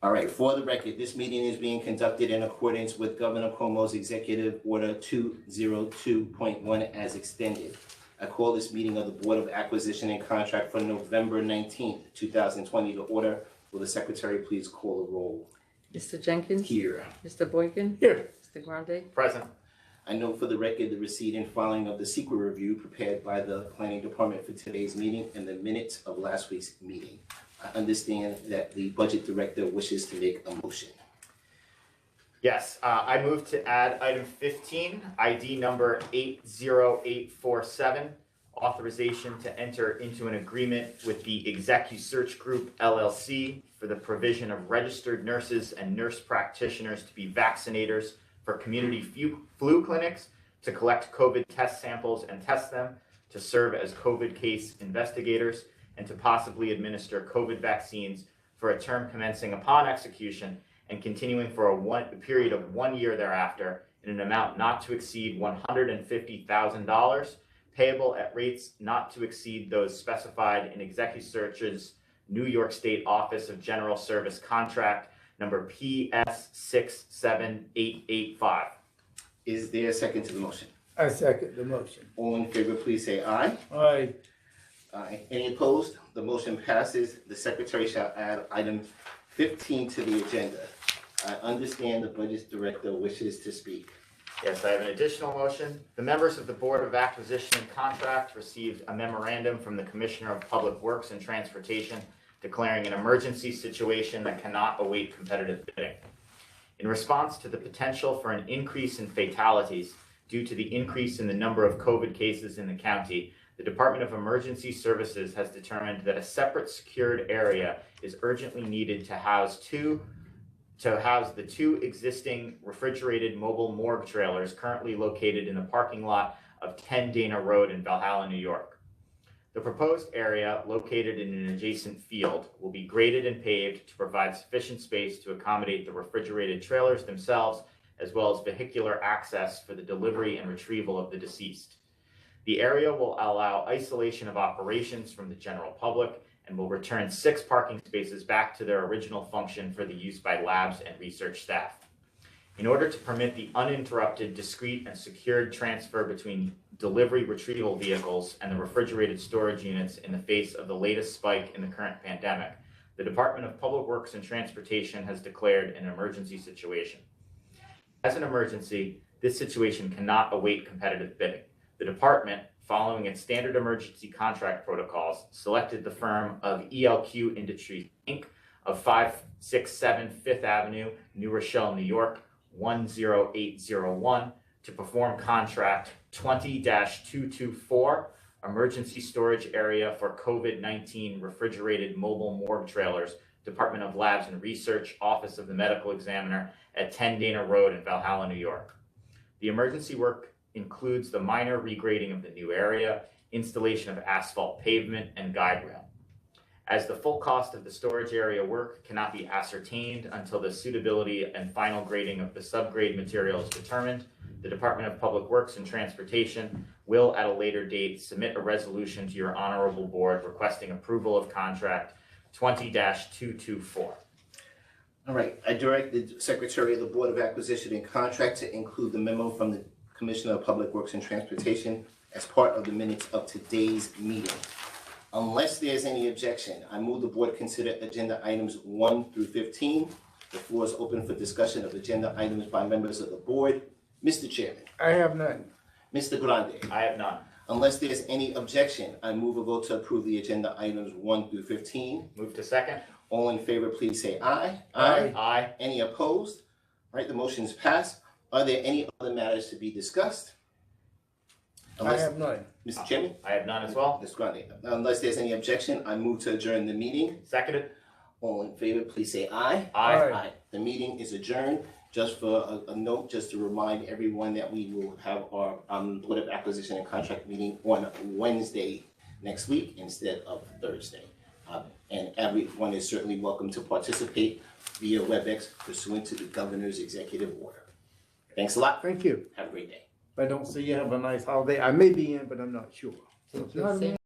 All right, for the record, this meeting is being conducted in accordance with Governor Cuomo's Executive Order 202.1 as extended. I call this meeting of the Board of Acquisition and Contract for November 19th, 2020 to order. Will the Secretary please call the roll? Mr. Jenkins? Here. Mr. Boykin? Here. Mr. Grande? Present. I note for the record the receipt and filing of the secret review prepared by the Planning Department for today's meeting and the minutes of last week's meeting. I understand that the Budget Director wishes to make a motion. Yes, I move to add item 15, ID number 80847, authorization to enter into an agreement with the ExecuSearch Group, LLC, for the provision of registered nurses and nurse practitioners to be vaccinators for community flu clinics, to collect COVID test samples and test them, to serve as COVID case investigators, and to possibly administer COVID vaccines for a term commencing upon execution and continuing for a period of 1 year thereafter in an amount not to exceed $150,000, payable at rates not to exceed those specified in ExecuSearch's New York State Office of General Service contract number PS 67885. Is there a second to the motion? I second the motion. All in favor, please say aye. Aye. Aye. Any opposed? The motion passes. The Secretary shall add item 15 to the agenda. I understand the Budget Director wishes to speak. Yes, I have an additional motion. The members of the Board of Acquisition and Contract received a memorandum from the Commissioner of Public Works and Transportation declaring an emergency situation that cannot await competitive bidding. In response to the potential for an increase in fatalities due to the increase in the number of COVID cases in the county, the Department of Emergency Services has determined that a separate secured area is urgently needed to house the two existing refrigerated mobile morgue trailers currently located in the parking lot of 10 Dana Road in Valhalla, New York. The proposed area, located in an adjacent field, will be graded and paved to provide sufficient space to accommodate the refrigerated trailers themselves, as well as vehicular access for the delivery and retrieval of the deceased. The area will allow isolation of operations from the general public and will return 6 parking spaces back to their original function for the use by labs and research staff. In order to permit the uninterrupted, discrete, and secured transfer between delivery retrieval vehicles and the refrigerated storage units in the face of the latest spike in the current pandemic, the Department of Public Works and Transportation has declared an emergency situation. As an emergency, this situation cannot await competitive bidding. The department, following its standard emergency contract protocols, selected the firm of ELQ Industries, Inc. of 567 Fifth Avenue, New Rochelle, New York, 10801 to perform contract 20-224, Emergency Storage Area for COVID-19 Refrigerated Mobile Morgue Trailers, Department of Labs and Research, Office of the Medical Examiner at 10 Dana Road in Valhalla, New York. The emergency work includes the minor regrading of the new area, installation of asphalt pavement, and guide rail. As the full cost of the storage area work cannot be ascertained until the suitability and final grading of the subgrade material is determined, the Department of Public Works and Transportation will at a later date submit a resolution to your honorable board requesting approval of contract 20-224. All right, I direct the Secretary of the Board of Acquisition and Contract to include the memo from the Commissioner of Public Works and Transportation as part of the minutes of today's meeting. Unless there's any objection, I move the board consider agenda items 1 through 15. The floor is open for discussion of agenda items by members of the board. Mr. Chairman. I have none. Mr. Grande. I have none. Unless there's any objection, I move a vote to approve the agenda items 1 through 15. Move to second. All in favor, please say aye. Aye. Aye. Any opposed? All right, the motion is passed. Are there any other matters to be discussed? I have none. Mr. Chairman? I have none as well. Mr. Grande. Unless there's any objection, I move to adjourn the meeting. Seconded. All in favor, please say aye. Aye. Aye. The meeting is adjourned. Just for a note, just to remind everyone that we will have our Board of Acquisition and Contract meeting on Wednesday next week instead of Thursday. And everyone is certainly welcome to participate via WebEx pursuant to the Governor's executive order. Thanks a lot. Thank you. Have a great day. If I don't see you, have a nice holiday. I may be in, but I'm not sure. So if not in,